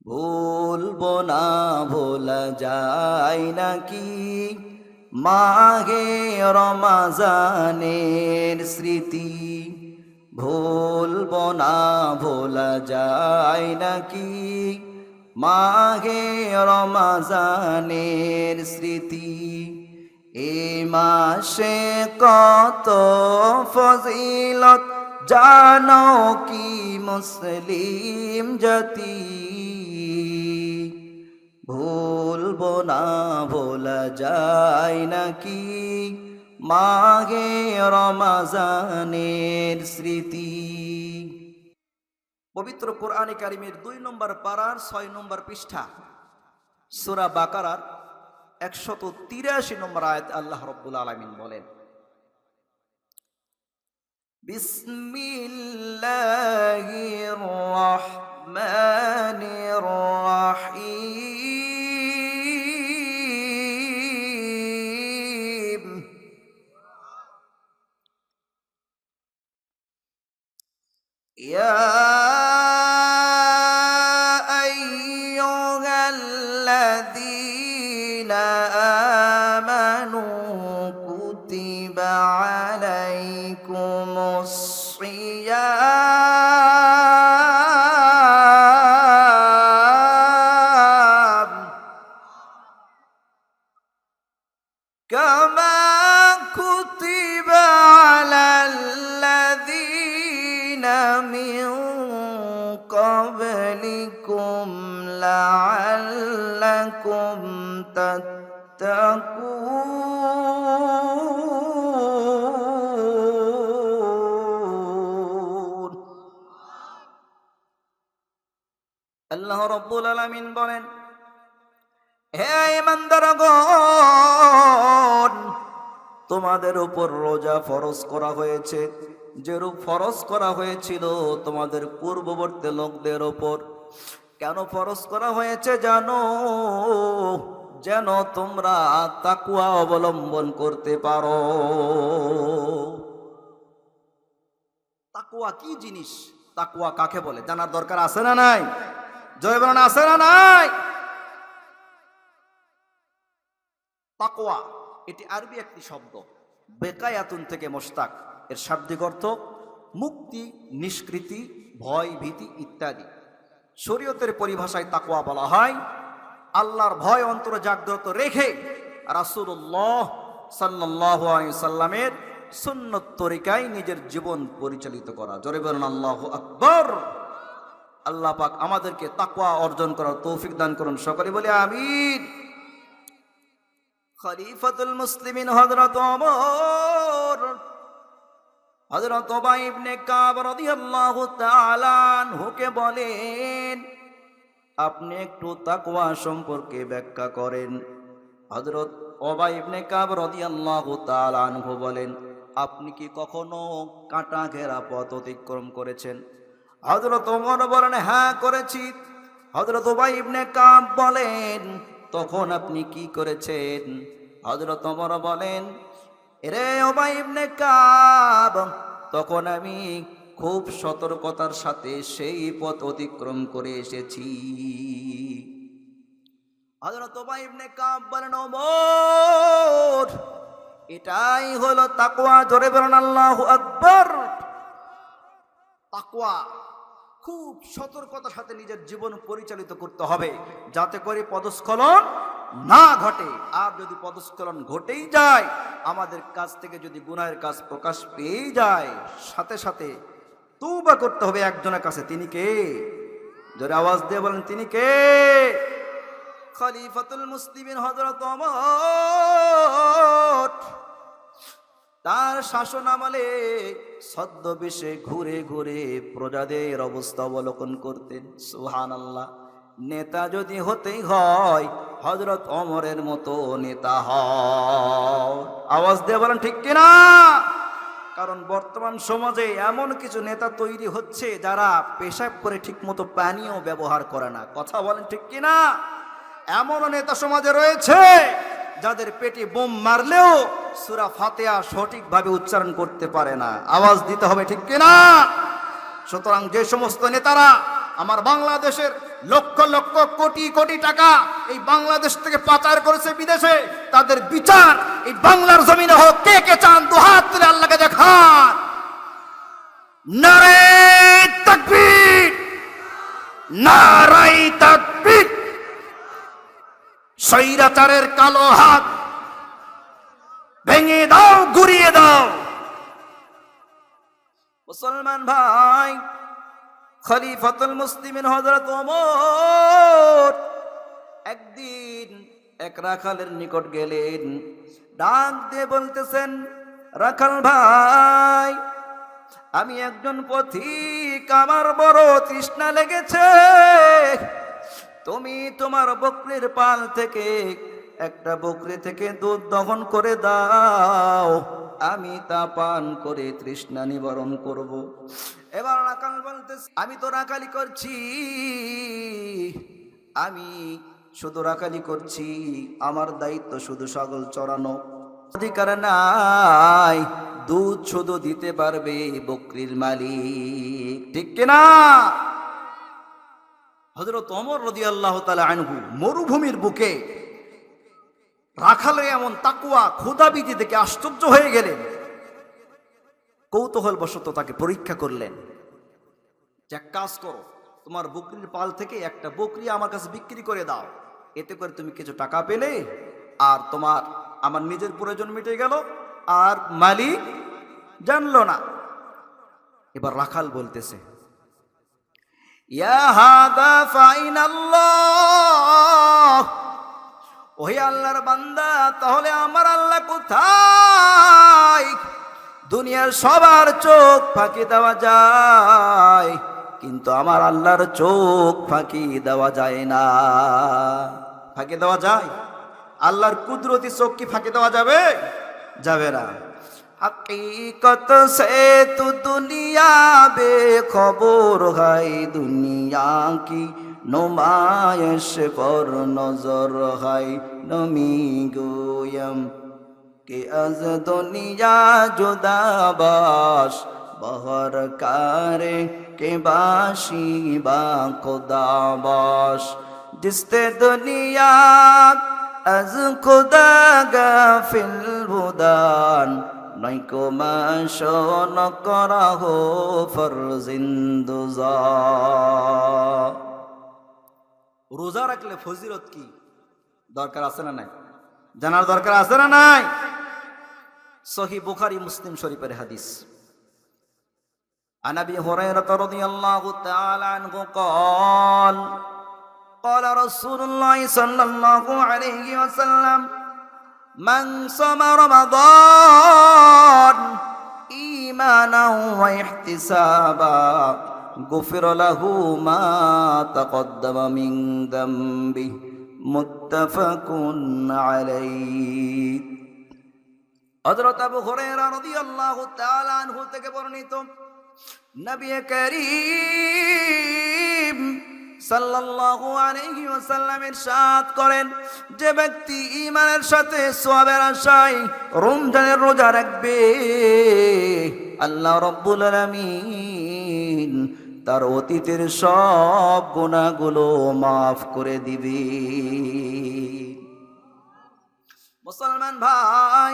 ভুলবো না ভোলা যায় নাকি মাহে রমজানের স্মৃতি। ভুলবো না ভোলা যায় নাকি মাহে রমজানের স্মৃতি। এ মাসে কত ফজিলত জানো কি মুসলিম জাতি। ভুলবো না ভোলা যায় নাকি মাহে রমজানের স্মৃতি। পবিত্র কোরআনে কারিমের 2 নম্বর পারার 6 নম্বর পৃষ্ঠা সূরা বাকারার 183 নম্বর আয়াত আল্লাহ রাব্বুল আলামিন বলেন, বিসমিল্লাহির রহমানির রহিম। ইয়া আইয়ুহাল্লাযীনা আমানু কুতিবা আলাইকুমুস সিয়াম কামা কুতিবা আলাল্লাযীনা মিন ক্বাবলিকুম লাআল্লাকুম তাত্তাকুন। আল্লাহ রাব্বুল আলামিন বলেন, হে ঈমানদারগণ, তোমাদের উপর রোজা ফরজ করা হয়েছে যেরূপ ফরজ করা হয়েছিল তোমাদের পূর্ববর্তী লোকদের উপর। কেন ফরজ করা হয়েছে জানো? যেন তোমরা তাকওয়া অবলম্বন করতে পারো। তাকওয়া কি জিনিস, তাকওয়া কাকে বলে জানার দরকার আছে না নাই? জয় বলেন, আছে না নাই? তাকওয়া এটি আরবি একটি শব্দ, বেকায়াতুন থেকে মুশতাক। এর শাব্দিক অর্থ মুক্তি, নিষ্কৃতি, ভয়, ভীতি ইত্যাদি। শরীয়তের পরিভাষায় তাকওয়া বলা হয় আল্লাহর ভয় অন্তরে জাগ্রত রেখে রাসূলুল্লাহ সাল্লাল্লাহু আলাইহি সাল্লামের সুন্নত তরিকায় নিজের জীবন পরিচালিত করা। জোরে বলেন আল্লাহু আকবার। আল্লাহ পাক আমাদেরকে তাকওয়া অর্জন করার তৌফিক দান করুন, সকলে বলি আমিন। খলিফাতুল মুসলিমিন হযরত ওমর হযরত উবাই ইবনে কাব রাদিয়াল্লাহু তাআলা আনহুকে বলেন, আপনি একটু তাকওয়া সম্পর্কে ব্যাখ্যা করেন। হযরত উবাই ইবনে কাব রাদিয়াল্লাহু তাআলা আনহু বলেন, আপনি কি কখনো কাঁটা ঘেরা পথ অতিক্রম করেছেন? হযরত ওমর বলেন, হ্যাঁ করেছি। হযরত উবাই ইবনে কাব বলেন, তখন আপনি কি করেছেন? হযরত ওমর বলেন, রে উবাই ইবনে কাব, তখন আমি খুব সতর্কতার সাথে সেই পথ অতিক্রম করে এসেছি। হযরত উবাই ইবনে কাব বলেন, ওমর, এটাই হলো তাকওয়া। জোরে বলেন আল্লাহু আকবার। তাকওয়া খুব সতর্কতার সাথে নিজের জীবন পরিচালিত করতে হবে যাতে করে পদস্খলন না ঘটে। আর যদি পদস্খলন ঘটেই যায়, আমাদের কাছ থেকে যদি গুনাহের কাজ প্রকাশ পেয়ে যায়, সাথে সাথে তওবা করতে হবে একজনের কাছে। তিনি কে? জোরে আওয়াজ দিয়ে বলেন, তিনি কে? খলিফাতুল মুসলিমিন হযরত ওমর তার শাসন আমলে ছদ্মবেশে ঘুরে ঘুরে প্রজাদের অবস্থা অবলোকন করতেন। সুবহানাল্লাহ। নেতা যদি হতেই হয়, হযরত ওমরের মতো নেতা হও। আওয়াজ দিয়ে বলেন ঠিক কিনা? কারণ বর্তমান সমাজে এমন কিছু নেতা তৈরি হচ্ছে যারা পেশাব করে ঠিকমতো পানিও ব্যবহার করে না। কথা বলেন ঠিক কিনা? এমন নেতা সমাজে রয়েছে যাদের পেটে বোম মারলেও সূরা ফাতিহা সঠিকভাবে উচ্চারণ করতে পারে না। আওয়াজ দিতে হবে ঠিক কিনা? সুতরাং যে সমস্ত নেতারা আমার বাংলাদেশের লক্ষ লক্ষ কোটি কোটি টাকা এই বাংলাদেশ থেকে পাচার করেছে বিদেশে, তাদের বিচার এই বাংলার জমিনে হোক। কে কে চান দুহাত তুলে আল্লাহকে দেখান। নারে তাকবীর, নারাই তাকবীর। স্বৈরাচারের কালো হাত ভেঙে দাও, গুড়িয়ে দাও। মুসলমান ভাই, খলিফাতুল মুসলিমিন হযরত ওমর একদিন এক রাখালের নিকট গেলেন, ডাক দিয়ে বলতেছেন, রাখাল ভাই, আমি একজন পথিক, আমার বড় তৃষ্ণা লেগেছে, তুমি তোমার বকরির পাল থেকে একটা বকরি থেকে দুধ দহন করে দাও, আমি তা পান করে তৃষ্ণা নিবারণ করব। এবার রাখাল বলতেছে, আমি তো রাখালি করছি, আমি শুধু রাখালি করছি, আমার দায়িত্ব শুধু ছাগল চড়ানো, অধিকার নাই, দুধ শুধু দিতে পারবে বকরির মালিক, ঠিক কিনা? হযরত ওমর রাদিয়াল্লাহু তাআলা আনহু মরুভূমির বুকে রাখালের এমন তাকওয়া খোদাবিধি দেখে আশ্চর্য হয়ে গেলেন। কৌতূহল বশত তাকে পরীক্ষা করলেন যে, এক কাজ করো, তোমার বকরির পাল থেকে একটা বকরি আমার কাছে বিক্রি করে দাও, এতে করে তুমি কিছু টাকা পেলে, আর তোমার আমার নিজের প্রয়োজন মিটে গেল, আর মালিক জানলো না। এবার রাখাল বলতেছে, ইয়া হাদা ফাইনাল্লাহ, ওহে আল্লাহর বান্দা, তাহলে আমার আল্লাহ কোথায়? দুনিয়ার সবার চোখ ফাঁকি দেওয়া যায়, কিন্তু আমার আল্লাহর চোখ ফাঁকি দেওয়া যায় না। ফাঁকি দেওয়া যায়? আল্লাহর কুদরতি চোখ কি ফাঁকি দেওয়া যাবে? যাবে না। हकीकत से तो दुनिया बेखबर है, दुनिया की नुमाइश पर नजर है, नमी गोयम के अज दुनिया जुदा बाश, बहर कारे के बाशी बा खुदा बाश, जिसते दुनिया अज खुदा गाफिल बुदान, नैको माशोन करा हो फरजिंदुजा। রোজা রাখলে ফজিলত কি দরকার আছে না নাই? জানার দরকার আছে না নাই? সহিহ বুখারী মুসলিম শরীফের হাদিস। عن ابي هريره رضي الله تعالى عنه قال قال رسول الله صلى الله عليه وسلم من صام رمضان إيمانا واحتسابا غفر له ما تقدم من ذنبه متفق عليه। হযরত আবু হুরায়রা রাদিয়াল্লাহু তাআলা আনহু থেকে বর্ণিত, নবী করিম সাল্লাল্লাহু আলাইহি ওয়াসাল্লাম ইরশাদ করেন, যে ব্যক্তি ঈমানের সাথে সওয়াবের আশায় রমজানের রোজা রাখবে, আল্লাহ রাব্বুল আলামিন তার অতীতের সব গুনাহগুলো মাফ করে দিবে। মুসলমান ভাই,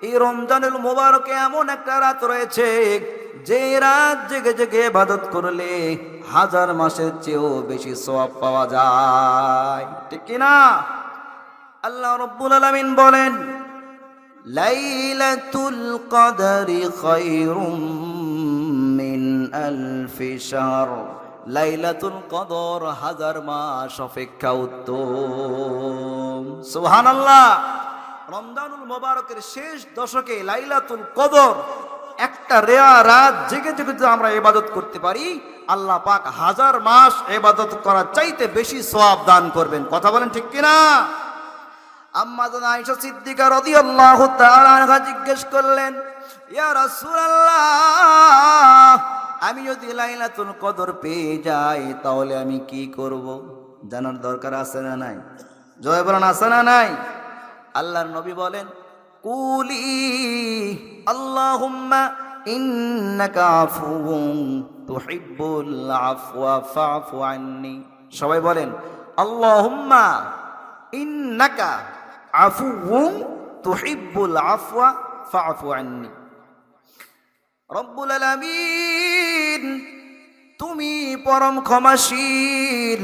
এই রমজানুল মুবারকে এমন একটা রাত রয়েছে, যে রাত জেগে জেগে ইবাদত করলে হাজার মাসের চেয়েও বেশি সওয়াব পাওয়া যায়, ঠিক কি না? আল্লাহ রাব্বুল আলামিন বলেন, লাইলাতুল কদরি খায়রুম মিন আলফি শাহর, লাইলাতুল কদর হাজার মাস অপেক্ষা উত্তম। সুবহানাল্লাহ। রমজানুল মুবারকের শেষ দশকে লাইলাতুল কদর, একটা রেয়া রাত জেগে জেগে যদি আমরা ইবাদত করতে পারি, আল্লাহ পাক হাজার মাস ইবাদত করার চাইতে বেশি সওয়াব দান করবেন। কথা বলেন ঠিক কিনা? আম্মা জান আয়েশা সিদ্দিকা রাদিয়াল্লাহু তাআলা আনহা জিজ্ঞেস করলেন, ইয়া রাসূলুল্লাহ, আমি যদি লাইলাতুল কদর পেয়ে যাই তাহলে আমি কি করব? জানার দরকার আছে না নাই? জয় বলেন, আছে না নাই? আল্লাহর নবী বলেন, কুলি আল্লাহুম্মা ইন্নাকা আফুউন তুহিব্বুল আফওয়া ফাফু আন্নি, সবাই বলেন আল্লাহুম্মা ইন্নাকা আফুউন তুহিব্বুল আফওয়া ফাআফু আন্নি। রব্বুল আলামিন, তুমি পরম ক্ষমাশীল,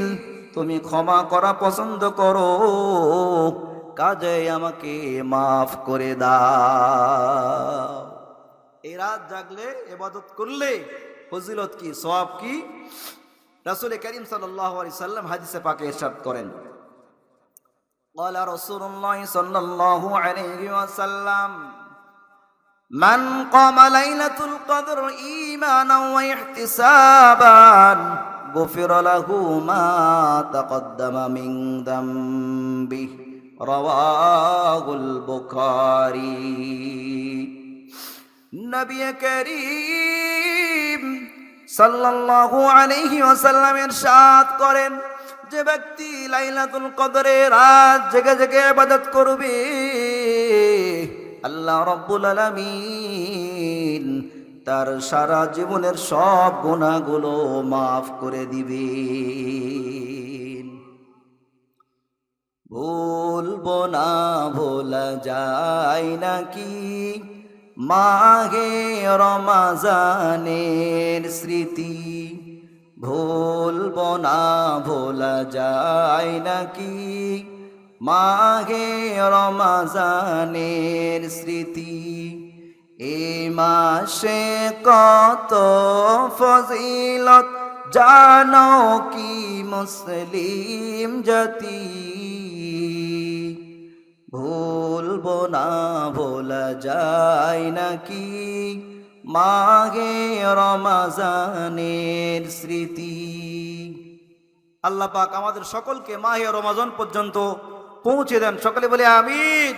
তুমি ক্ষমা করা পছন্দ করো, কাজে আমাকে মাফ করে দাও। এই রাত জাগলে ইবাদত করলে ফজিলত কি, সওয়াব কি? রাসূল করিম সাল্লাল্লাহু আলাইহি সাল্লাম হাদিসে পাকে ইরশাদ করেন, قال رسول الله صلى الله عليه وسلم من قام ليلة القدر إيمانا واحتسابا غفر له ما تقدم من ذنبه رواه البخاري। নবী করিম সাল্লাল্লাহু আলাইহি ওয়াসাল্লাম ইরশাদ করেন, যে ব্যক্তি লাইলাতুল কদরে রাত জেগে জেগে ইবাদত করবে, আল্লাহ রাব্বুল আলামিন তার সারা জীবনের সব গুনাহগুলো মাফ করে দিবেন। ভুলবো না ভোলা যায় নাকি মাহে রমজানের স্মৃতি, ভুলবো না ভোলা যায় নাকি মাহে রমজানের স্মৃতি। এ মাসে কত ফজিলত জানো কি মুসলিম জাতি, ভুলবো না ভোলা যায় নাকি মাহে রমজানের স্মৃতি। আল্লাহ পাক আমাদের সকলকে মাহে রমজান পর্যন্ত পৌঁছে দেন। সকলে বলে আমিন।